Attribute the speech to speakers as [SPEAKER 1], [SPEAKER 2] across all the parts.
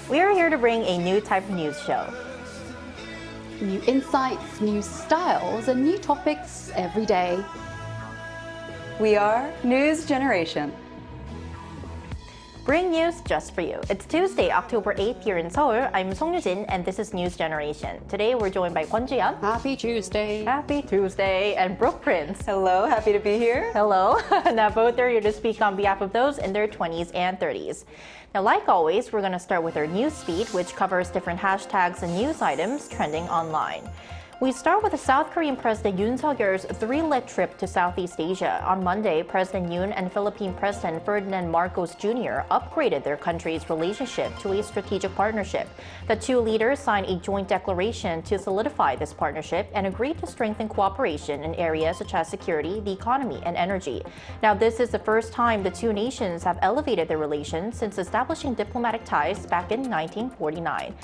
[SPEAKER 1] We are here to bring a new type of news show.
[SPEAKER 2] New insights, new styles, and new topics every day.
[SPEAKER 3] We are News Generation.
[SPEAKER 1] Bring news just for you. It's Tuesday, October 8th here in Seoul. I'm Song Yujin, and this is News Generation. Today we're joined by Kwon Ji-yeon.
[SPEAKER 2] Happy Tuesday.
[SPEAKER 1] Happy Tuesday. And Brooke Prince.
[SPEAKER 3] Hello, happy to be here.
[SPEAKER 1] Hello. Now both are here to speak on behalf of those in their 20s and 30s. Now, like always, we're going to start with our news feed, which covers different hashtags and news items trending online. We start with the South Korean President Yoon Suk-yeol's three-leg trip to Southeast Asia. On Monday, President Yoon and Philippine President Ferdinand Marcos Jr. upgraded their country's relationship to a strategic partnership. The two leaders signed a joint declaration to solidify this partnership and agreed to strengthen cooperation in areas such as security, the economy, and energy. Now, this is the first time the two nations have elevated their relations since establishing diplomatic ties back in 1949.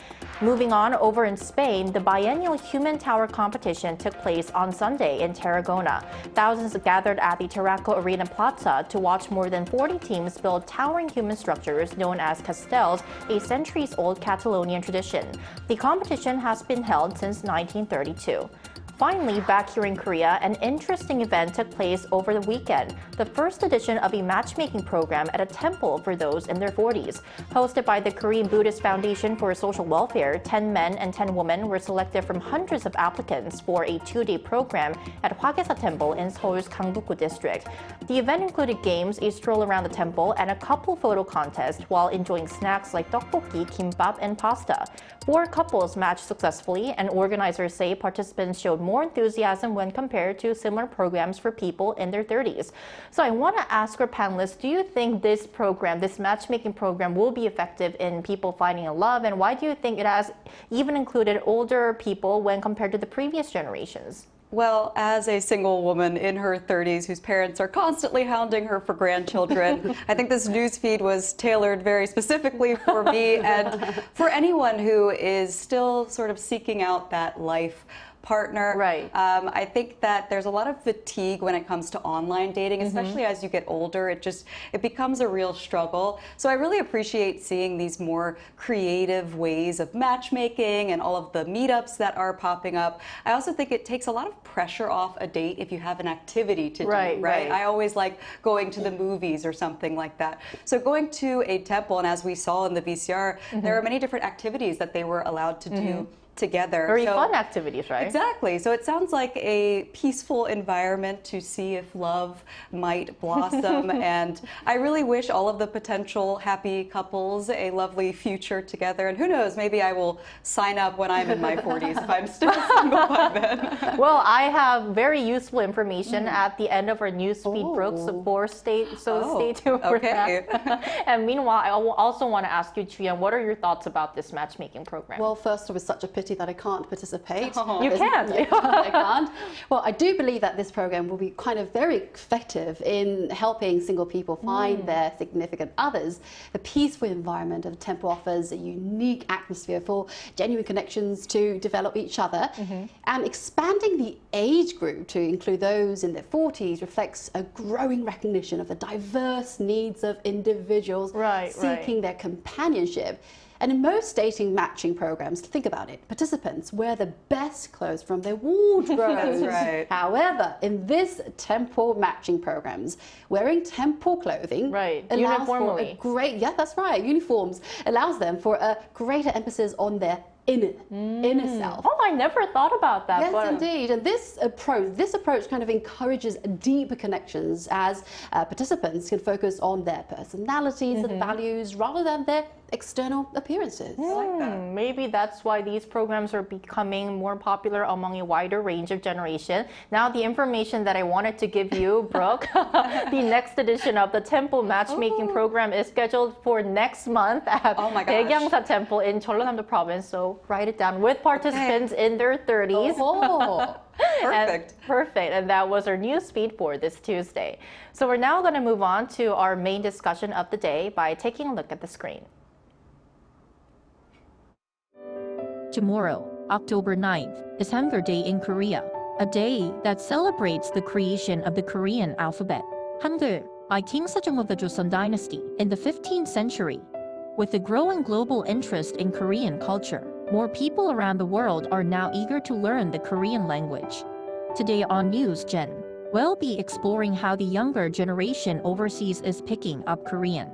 [SPEAKER 1] Moving on, over in Spain, the biennial Human Tower competition took place on Sunday in Tarragona. Thousands gathered at the Tarraco Arena Plaza to watch more than 40 teams build towering human structures known as castells, a centuries-old Catalonian tradition. The competition has been held since 1932. Finally, back here in Korea, an interesting event took place over the weekend. The first edition of a matchmaking program at a temple for those in their 40s. Hosted by the Korean Buddhist Foundation for Social Welfare, 10 men and 10 women were selected from hundreds of applicants for a 2-day program at Hwagesa Temple in Seoul's Gangbuk-gu district. The event included games, a stroll around the temple, and a couple photo contest while enjoying snacks like tteokbokki, kimbap, and pasta. 4 couples matched successfully, and organizers say participants showed more enthusiasm when compared to similar programs for people in their 30s. So I want to ask our panelists, do you think this program, this matchmaking program, will be effective in people finding a love? And why do you think it has even included older people when compared to the previous generations?
[SPEAKER 3] Well, as a single woman in her 30s whose parents are constantly hounding her for grandchildren, I think this news feed was tailored very specifically for me and for anyone who is still sort of seeking out that life partner.
[SPEAKER 1] Right.
[SPEAKER 3] I think that there's a lot of fatigue when it comes to online dating, especially as you get older. It becomes a real struggle. So I really appreciate seeing these more creative ways of matchmaking and all of the meetups that are popping up. I also think it takes a lot of pressure off a date if you have an activity to do, right? I always like going to the movies or something like that. So going to a temple, and as we saw in the VCR, there are many different activities that they were allowed to do together.
[SPEAKER 1] Very fun activities, right?
[SPEAKER 3] Exactly. So it sounds like a peaceful environment to see if love might blossom. And I really wish all of the potential happy couples a lovely future together. And who knows, maybe I will sign up when I'm in my 40s if I'm still single by then.
[SPEAKER 1] Well, I have very useful information at the end of our news feed, Brooke, so stay tuned for that. And meanwhile, I also want to ask you, Ji-yeon, what are your thoughts about this matchmaking program?
[SPEAKER 2] Well, first, it was such a pity that I can't participate.
[SPEAKER 1] You can't.
[SPEAKER 2] I can't. Well, I do believe that this program will be kind of very effective in helping single people find their significant others. The peaceful environment of the temple offers a unique atmosphere for genuine connections to develop each other. And expanding the age group to include those in their 40s reflects a growing recognition of the diverse needs of individuals seeking their companionship. And in most dating matching programs, think about it, participants wear the best clothes from their wardrobes.
[SPEAKER 3] That's right.
[SPEAKER 2] However, in this temple matching programs, wearing temple clothing allows for a great, uniforms allows them for a greater emphasis on their inner self.
[SPEAKER 1] Oh, I never thought about that.
[SPEAKER 2] Yes, indeed. And this approach kind of encourages deeper connections as participants can focus on their personalities and values rather than their external appearances.
[SPEAKER 3] I like that.
[SPEAKER 1] Maybe that's why these programs are becoming more popular among a wider range of generation. Now, the information that I wanted to give you, Brooke, the next edition of the Temple Matchmaking Program is scheduled for next month at Baekhyangsa Temple in Jeollanam Province. So write it down, with participants in their 30s.
[SPEAKER 3] Perfect.
[SPEAKER 1] Perfect. And that was our news feed for this Tuesday. So we're now going to move on to our main discussion of the day by taking a look at the screen.
[SPEAKER 4] Tomorrow, October 9th, is Hangulday in Korea, a day that celebrates the creation of the Korean alphabet, Hangul, by King Sejong of the Joseon dynasty in the 15th century. With the growing global interest in Korean culture, more people around the world are now eager to learn the Korean language. Today on News Gen, we'll be exploring how the younger generation overseas is picking up Korean.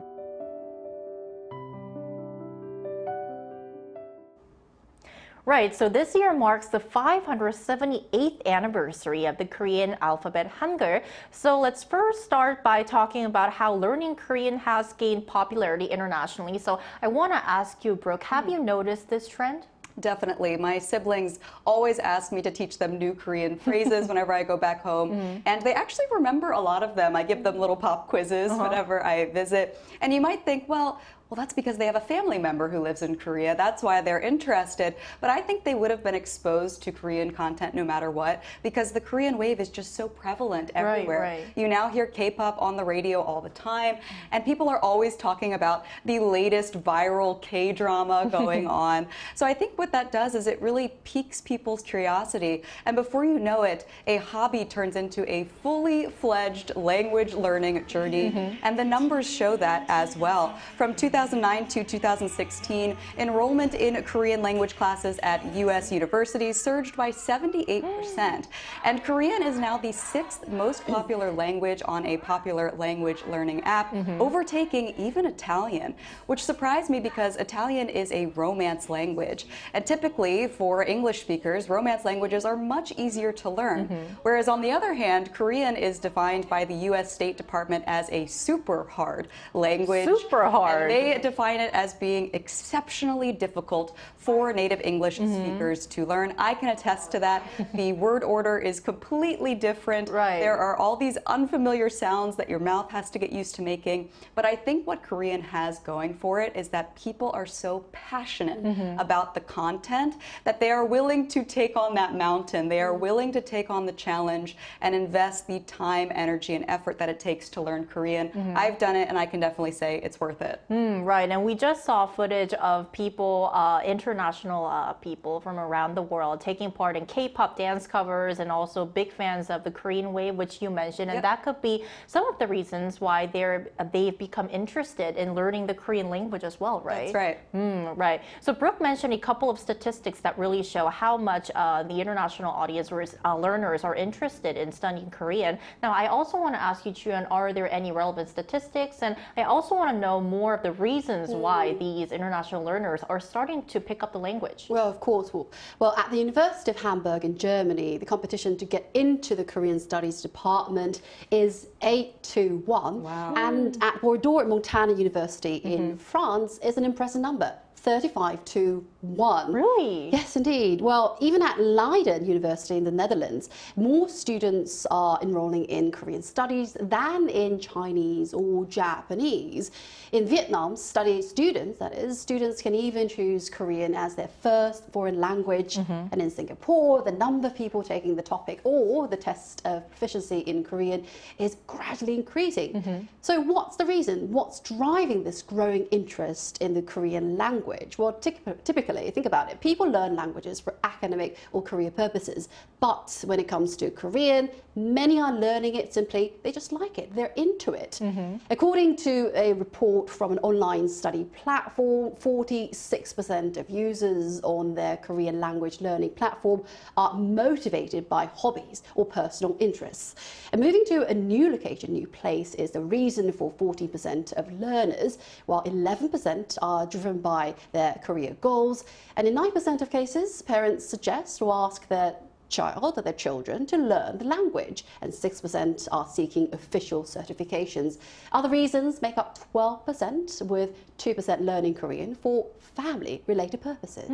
[SPEAKER 1] Right, so this year marks the 578th anniversary of the Korean alphabet Hangul. So let's first start by talking about how learning Korean has gained popularity internationally. So I want to ask you, Brooke, have you noticed this trend?
[SPEAKER 3] Definitely. My siblings always ask me to teach them new Korean phrases whenever I go back home. And they actually remember a lot of them. I give them little pop quizzes whenever I visit. And you might think, well, that's because they have a family member who lives in Korea. That's why they're interested. But I think they would have been exposed to Korean content no matter what, because the Korean wave is just so prevalent everywhere.
[SPEAKER 1] Right.
[SPEAKER 3] You now hear K-pop on the radio all the time, and people are always talking about the latest viral K-drama going on. So I think what that does is it really piques people's curiosity. And before you know it, a hobby turns into a fully fledged language learning journey. And the numbers show that as well. From 2009 to 2016, enrollment in Korean language classes at U.S. universities surged by 78%. And Korean is now the 6th most popular language on a popular language learning app, overtaking even Italian, which surprised me because Italian is a Romance language. And typically, for English speakers, Romance languages are much easier to learn. Whereas on the other hand, Korean is defined by the U.S. State Department as a super hard language.
[SPEAKER 1] Super hard.
[SPEAKER 3] They define it as being exceptionally difficult for native English speakers to learn. I can attest to that. The word order is completely different.
[SPEAKER 1] Right.
[SPEAKER 3] There are all these unfamiliar sounds that your mouth has to get used to making. But I think what Korean has going for it is that people are so passionate about the content that they are willing to take on that mountain. They are willing to take on the challenge and invest the time, energy, and effort that it takes to learn Korean. I've done it, and I can definitely say it's worth it.
[SPEAKER 1] Right, and we just saw footage of people, international people from around the world taking part in K-pop dance covers and also big fans of the Korean wave, which you mentioned, and that could be some of the reasons why they've become interested in learning the Korean language as well, right?
[SPEAKER 3] That's right.
[SPEAKER 1] Right. So Brooke mentioned a couple of statistics that really show how much the international audience or learners are interested in studying Korean. Now, I also want to ask you, Chuyeon, are there any relevant statistics? And I also want to know more of the reasons why these international learners are starting to pick up the language.
[SPEAKER 2] Well, of course. Well, at the University of Hamburg in Germany, the competition to get into the Korean Studies department is 8-1.
[SPEAKER 3] Wow.
[SPEAKER 2] And at Bordeaux at Montana University in France is an impressive number. 35-1.
[SPEAKER 1] Really?
[SPEAKER 2] Yes, indeed. Well, even at Leiden University in the Netherlands, more students are enrolling in Korean studies than in Chinese or Japanese. In Vietnam, students can even choose Korean as their first foreign language. And in Singapore, the number of people taking the topic or the test of proficiency in Korean is gradually increasing. So what's the reason? What's driving this growing interest in the Korean language? Well, typically, think about it, people learn languages for academic or career purposes, but when it comes to Korean, many are learning it simply, they just like it, they're into it. According to a report from an online study platform, 46% of users on their Korean language learning platform are motivated by hobbies or personal interests. And moving to a new location, new place is the reason for 40% of learners, while 11% are driven by their career goals. And in 9% of cases, parents suggest or ask their children to learn the language, and 6% are seeking official certifications. Other reasons make up 12%, with 2% learning Korean for family-related purposes.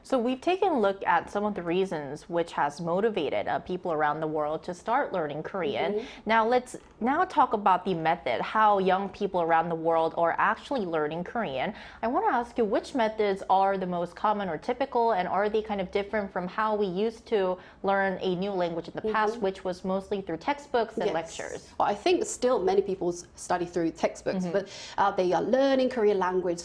[SPEAKER 1] So we've taken a look at some of the reasons which has motivated people around the world to start learning Korean. Now let's talk about the method, how young people around the world are actually learning Korean. I want to ask you, which methods are the most common or typical, and are they kind of different from how we used to learn a new language in the past, which was mostly through textbooks and lectures?
[SPEAKER 2] Well, I think still many people study through textbooks, but they are learning Korean language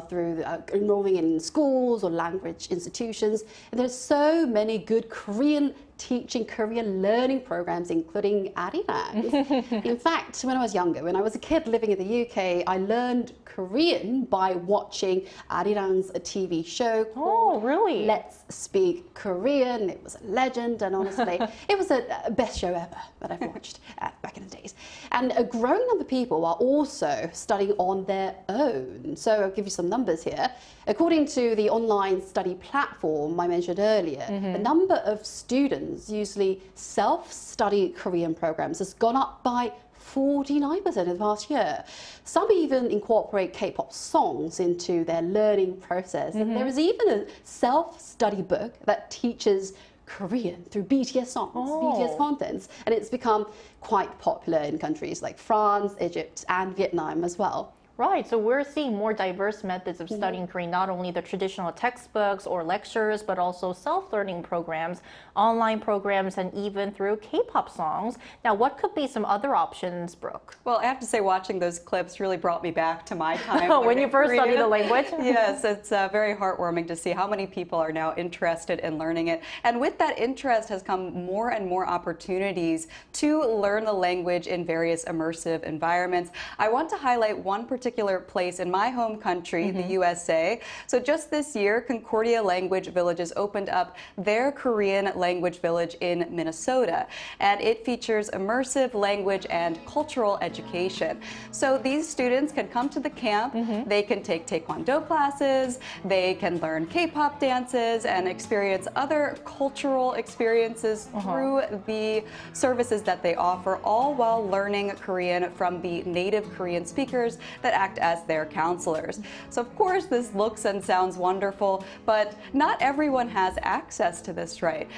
[SPEAKER 2] through enrolling in schools or language institutions. And there's so many good Korean teaching Korean learning programs, including Arirang. In fact, when I was younger, when I was a kid living in the UK, I learned Korean by watching Arirang's TV show called
[SPEAKER 1] really?
[SPEAKER 2] Let's Speak Korean. It was a legend, and honestly, it was the best show ever that I've watched back in the days. And a growing number of people are also studying on their own. So I'll give you some numbers here. According to the online study platform I mentioned earlier, the number of students usually self-study Korean programs has gone up by 49% in the past year. Some even incorporate K-pop songs into their learning process. And there is even a self-study book that teaches Korean through BTS songs, BTS contents, and it's become quite popular in countries like France, Egypt, and Vietnam as well.
[SPEAKER 1] Right, so we're seeing more diverse methods of studying Korean, not only the traditional textbooks or lectures, but also self-learning programs, online programs, and even through K-pop songs. Now, what could be some other options, Brooke?
[SPEAKER 3] Well, I have to say, watching those clips really brought me back to my time.
[SPEAKER 1] When you first studied the language?
[SPEAKER 3] Yes, it's very heartwarming to see how many people are now interested in learning it. And with that interest has come more and more opportunities to learn the language in various immersive environments. I want to highlight one particular place in my home country, the USA. So just this year, Concordia Language Villages opened up their Korean language village in Minnesota, and it features immersive language and cultural education. So these students can come to the camp, they can take Taekwondo classes, they can learn K-pop dances and experience other cultural experiences through the services that they offer, all while learning Korean from the native Korean speakers that act as their counselors. So of course this looks and sounds wonderful, but not everyone has access to this, right?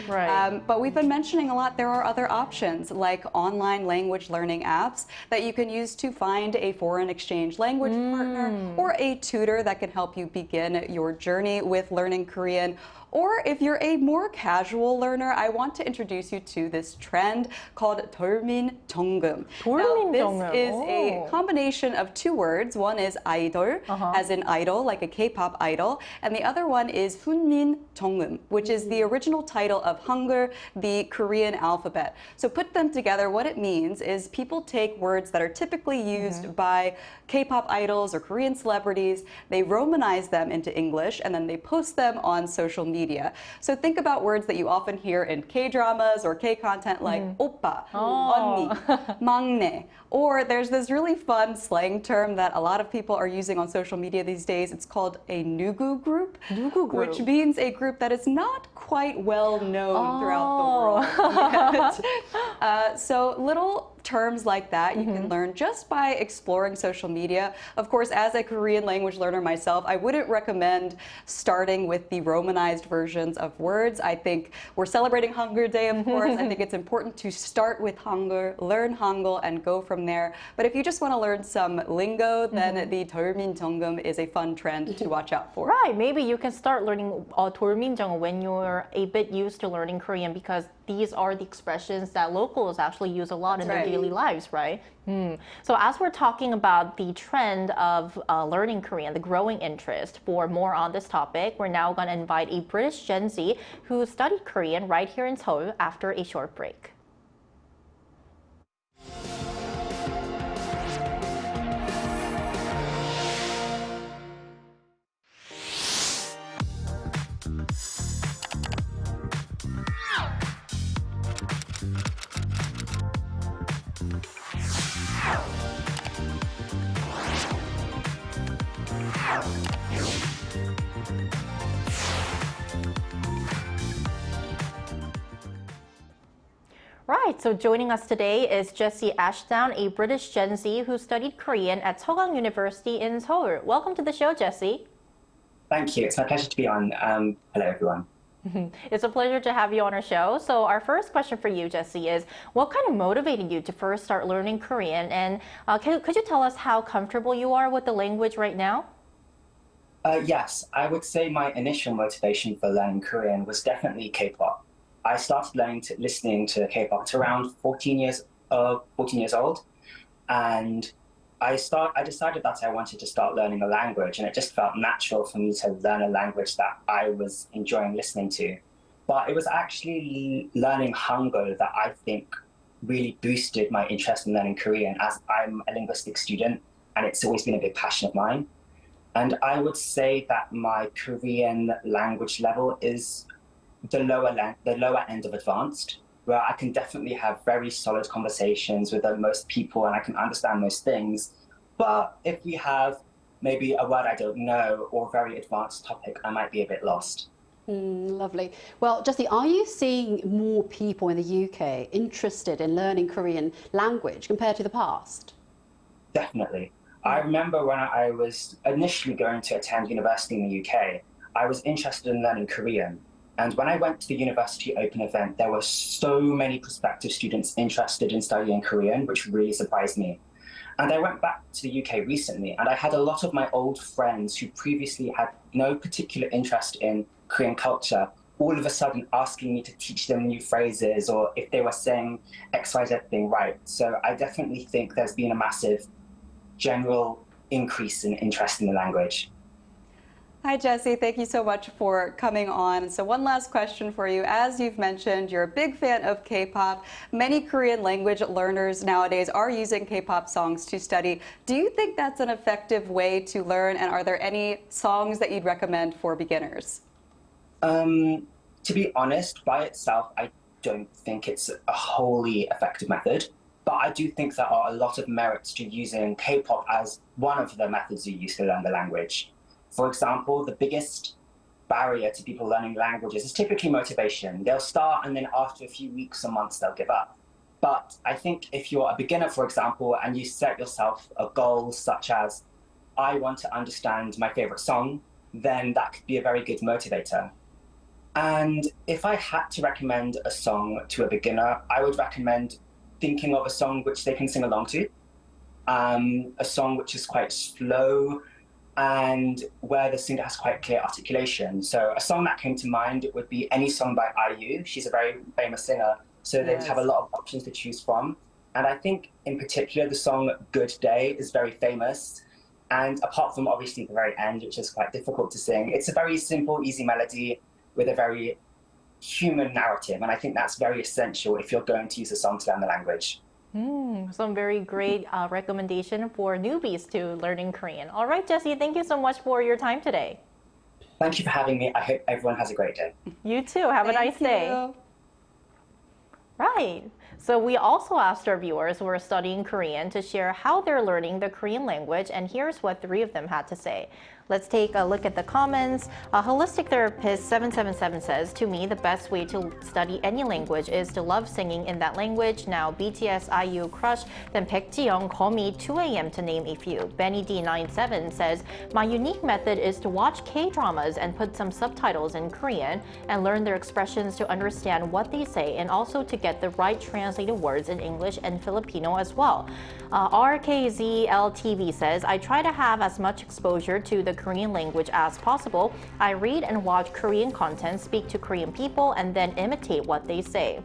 [SPEAKER 3] But we've been mentioning a lot, there are other options like online language learning apps that you can use to find a foreign exchange language partner or a tutor that can help you begin your journey with learning Korean. Or if you're a more casual learner, I want to introduce you to this trend called Hunminjeongeum. Now, this is a combination of two words. One is idol, as in idol, like a K-pop idol, and the other one is Hunminjeongeum, which is the original title of Hangul, the Korean alphabet. So put them together, what it means is people take words that are typically used by K-pop idols or Korean celebrities, they romanize them into English, and then they post them on social media. So think about words that you often hear in K-dramas or K-content like oppa, 언니, 막내, or there's this really fun slang term that a lot of people are using on social media these days. It's called a nugu group, which means a group that is not quite well known throughout the world yet. So little terms like that you can learn just by exploring social media. Of course, as a Korean language learner myself, I wouldn't recommend starting with the romanized versions of words. I think we're celebrating hangulday, of course. I think it's important to start with Hangul, learn Hangul, and go from there. But if you just want to learn some lingo, then the Hunminjeongeum is a fun trend to watch out for.
[SPEAKER 1] Right, maybe you can start learning Hunminjeongeum when you're a bit used to learning Korean, because these are the expressions that locals actually use a lot in their daily lives, right? So as we're talking about the trend of learning Korean, the growing interest, for more on this topic, we're now going to invite a British Gen Z who studied Korean right here in Seoul after a short break. Right, so joining us today is Jessie Ashdown, a British Gen Z who studied Korean at Seogang University in Seoul. Welcome to the show, Jessie.
[SPEAKER 5] Thank you. It's my pleasure to be on. Hello, everyone.
[SPEAKER 1] It's a pleasure to have you on our show. So our first question for you, Jessie, is what kind of motivated you to first start learning Korean? And could you tell us how comfortable you are with the language right now?
[SPEAKER 5] Yes, I would say my initial motivation for learning Korean was definitely K-pop. I started listening to K-pop at around 14 years old, and I decided that I wanted to start learning a language, and it just felt natural for me to learn a language that I was enjoying listening to. But it was actually learning Hangul that I think really boosted my interest in learning Korean, as I'm a linguistics student and it's always been a big passion of mine. And I would say that my Korean language level is the lower end of advanced, where I can definitely have very solid conversations with most people and I can understand most things. But if we have maybe a word I don't know or a very advanced topic, I might be a bit lost.
[SPEAKER 2] Lovely. Well, Jessie, are you seeing more people in the UK interested in learning Korean language compared to the past?
[SPEAKER 5] Definitely. I remember when I was initially going to attend university in the UK, I was interested in learning Korean. And when I went to the University Open event, there were so many prospective students interested in studying Korean, which really surprised me. And I went back to the UK recently, and I had a lot of my old friends who previously had no particular interest in Korean culture, all of a sudden asking me to teach them new phrases or if they were saying XYZ thing right. So I definitely think there's been a massive general increase in interest in the language.
[SPEAKER 3] Hi, Jessie. Thank you so much for coming on. So one last question for you. As you've mentioned, you're a big fan of K-pop. Many Korean language learners nowadays are using K-pop songs to study. Do you think that's an effective way to learn? And are there any songs that you'd recommend for beginners?
[SPEAKER 5] To be honest, by itself, I don't think it's a wholly effective method. But I do think there are a lot of merits to using K-pop as one of the methods you use to learn the language. For example, the biggest barrier to people learning languages is typically motivation. They'll start and then after a few weeks or months, they'll give up. But I think if you're a beginner, for example, and you set yourself a goal such as, I want to understand my favorite song, then that could be a very good motivator. And if I had to recommend a song to a beginner, I would recommend thinking of a song which they can sing along to, a song which is quite slow and where the singer has quite clear articulation. So a song that came to mind would be any song by IU. She's a very famous singer, so they have a lot of options to choose from. And I think in particular, the song Good Day is very famous. And apart from obviously the very end, which is quite difficult to sing, it's a very simple, easy melody with a very human narrative. And I think that's very essential if you're going to use a song to learn the language.
[SPEAKER 1] Some very great recommendation for newbies to learning Korean. All right, Jessie, thank you so much for your time today.
[SPEAKER 5] Thank you for having me. I hope everyone has a great day.
[SPEAKER 1] You too. Have a nice day. Right. So we also asked our viewers who are studying Korean to share how they're learning the Korean language, and here's what 3 of them had to say. Let's take a look at the comments. Holistic Therapist 777 says, to me, the best way to study any language is to love singing in that language. Now, BTS, IU, Crush, then Baek Ji-young, Komi, 2AM to name a few. Benny D97 says, my unique method is to watch K-dramas and put some subtitles in Korean and learn their expressions to understand what they say and also to get the right translated words in English and Filipino as well. RKZLTV says, I try to have as much exposure to the Korean language as possible. I read and watch Korean content, speak to Korean people, and then imitate what they say.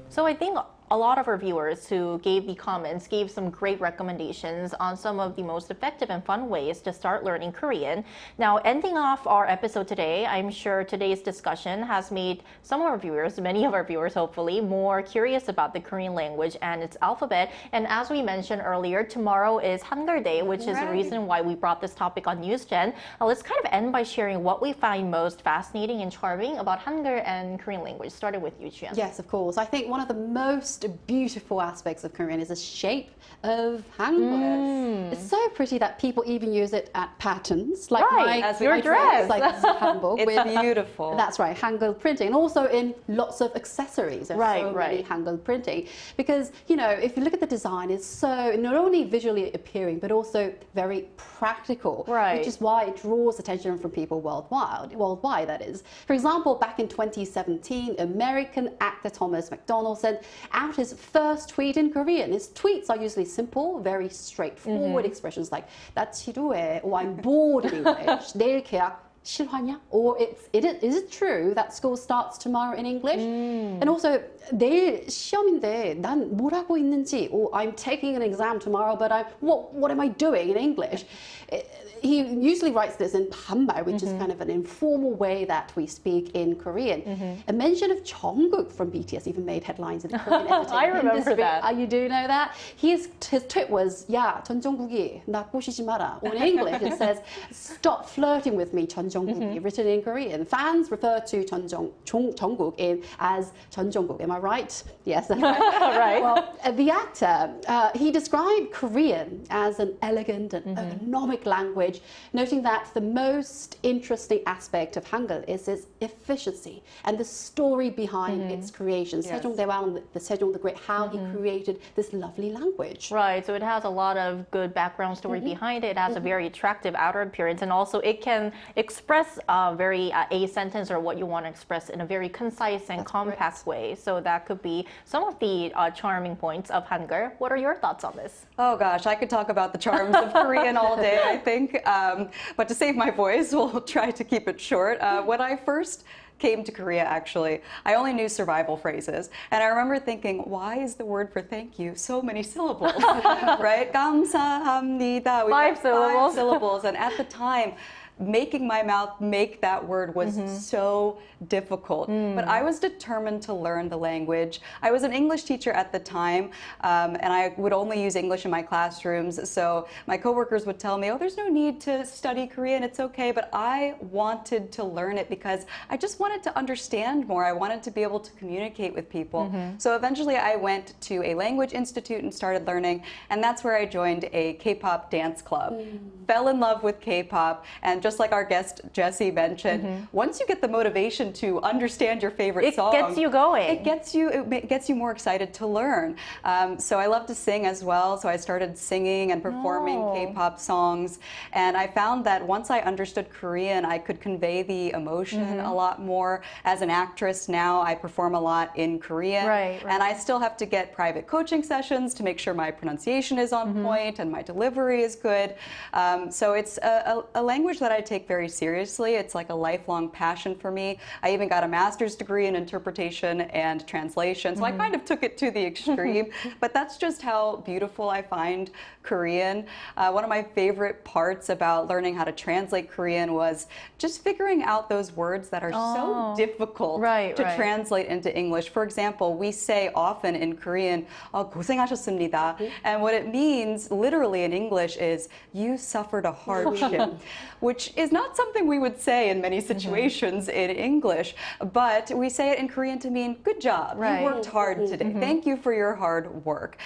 [SPEAKER 1] So I think a lot of our viewers who gave the comments gave some great recommendations on some of the most effective and fun ways to start learning Korean. Now, ending off our episode today, I'm sure today's discussion has made some of our viewers, many of our viewers hopefully, more curious about the Korean language and its alphabet. And as we mentioned earlier, tomorrow is hangulday, which is the reason why we brought this topic on NewsGen. Let's kind of end by sharing what we find most fascinating and charming about Hangul and Korean language. Starting with you, Jian.
[SPEAKER 2] Yes, of course. I think one of the most beautiful aspects of Korean is the shape of hangul. It's so pretty that people even use it at patterns, like
[SPEAKER 1] your dress,
[SPEAKER 2] like hanbok.
[SPEAKER 3] It's beautiful.
[SPEAKER 2] That's right, hangul printing, and also in lots of accessories. There's so many hangul printing, because you know, if you look at the design, it's so not only visually appealing but also very practical, which is why it draws attention from people worldwide. That is, for example, back in 2017, American actor Thomas McDonald sent out his first tweet in Korean. His tweets are usually simple, very straightforward expressions like "나 지루해" or "I'm bored" in English. 내일 계약 실화냐? Or is it true that school starts tomorrow in English? And also, 내일 시험인데 난 뭘 하고 있는지, or I'm taking an exam tomorrow, but what am I doing in English? He usually writes this in 반말, which is kind of an informal way that we speak in Korean. A mention of Jungkook from BTS even made headlines in the Korean entertainment
[SPEAKER 1] I remember
[SPEAKER 2] industry.
[SPEAKER 1] that.
[SPEAKER 2] You do know that? His tweet was, 야, 전정국이 나 꼬시지 마라. Or in English, it says, stop flirting with me, 전정국이, written in Korean. Fans refer to Jungkook as 전정국. Am I right? Yes.
[SPEAKER 1] Right.
[SPEAKER 2] Well, the actor, he described Korean as an elegant and ergonomic language, noting that the most interesting aspect of Hangul is its efficiency and the story behind its creation.
[SPEAKER 3] Yes.
[SPEAKER 2] 세종대왕, the Sejong the Great, how he created this lovely language.
[SPEAKER 1] Right, so it has a lot of good background story behind it. It has a very attractive outer appearance, and also it can express a sentence or what you want to express in a very concise and compact way. So that could be some of the charming points of Hangul. What are your thoughts on this?
[SPEAKER 3] Oh gosh, I could talk about the charms of Korean all day, I think. But to save my voice, we'll try to keep it short. When I first came to Korea, actually, I only knew survival phrases. And I remember thinking, why is the word for thank you so many syllables? Right? 감사합니다.
[SPEAKER 1] Five syllables.
[SPEAKER 3] 5 syllables. And at the time, making my mouth make that word was so difficult. But I was determined to learn the language. I was an English teacher at the time, and I would only use English in my classrooms. So my coworkers would tell me, oh, there's no need to study Korean, it's okay. But I wanted to learn it because I just wanted to understand more. I wanted to be able to communicate with people. So eventually I went to a language institute and started learning, and that's where I joined a K-pop dance club. Fell in love with K-pop, and just like our guest Jessie mentioned, once you get the motivation to understand your favorite song,
[SPEAKER 1] It gets you going.
[SPEAKER 3] It gets you more excited to learn. So I love to sing as well. So I started singing and performing K-pop songs, and I found that once I understood Korean, I could convey the emotion a lot more. As an actress now, I perform a lot in Korean,
[SPEAKER 1] Right.
[SPEAKER 3] and I still have to get private coaching sessions to make sure my pronunciation is on point and my delivery is good. So it's a language that I take very seriously. It's like a lifelong passion for me. I even got a master's degree in interpretation and translation, so I kind of took it to the extreme. But that's just how beautiful I find Korean. One of my favorite parts about learning how to translate Korean was just figuring out those words that are so difficult to translate into English. For example, we say often in Korean, 고생하셨습니다. And what it means literally in English is, you suffered a hardship, which is not something we would say in many situations in English, but we say it in Korean to mean, good job, you worked hard today, thank you for your hard work.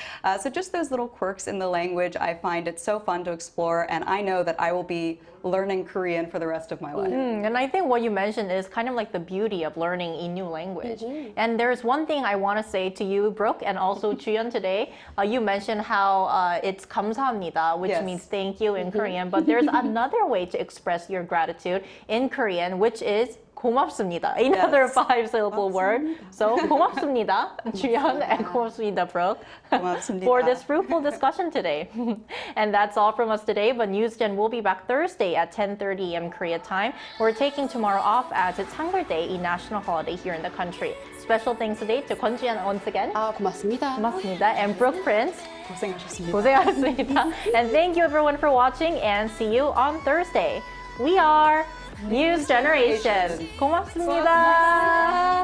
[SPEAKER 3] So just those little quirks in the language, I find it so fun to explore, and I know that I will be learning Korean for the rest of my life.
[SPEAKER 1] And I think what you mentioned is kind of like the beauty of learning a new language. And there's one thing I want to say to you, Brooke, and also Juyeon today. You mentioned how it's 감사합니다, which means thank you in Korean, but there's another way to express your gratitude in Korean, which is 고맙습니다. Another 5-syllable word. So 고맙습니다, Juyeon, and 고맙습니다, Brooke, for this fruitful discussion today. And that's all from us today, but NewsGen will be back Thursday at 10:30 a.m. Korea time. We're taking tomorrow off as it's hangulday, a national holiday here in the country. Special thanks today to Juyeon once again.
[SPEAKER 2] 고맙습니다.
[SPEAKER 1] 고맙습니다. And Brooke Prince.
[SPEAKER 3] 고생하셨습니다.
[SPEAKER 1] 고생하셨습니다. And thank you everyone for watching, and see you on Thursday. We are News Generation. 고맙습니다.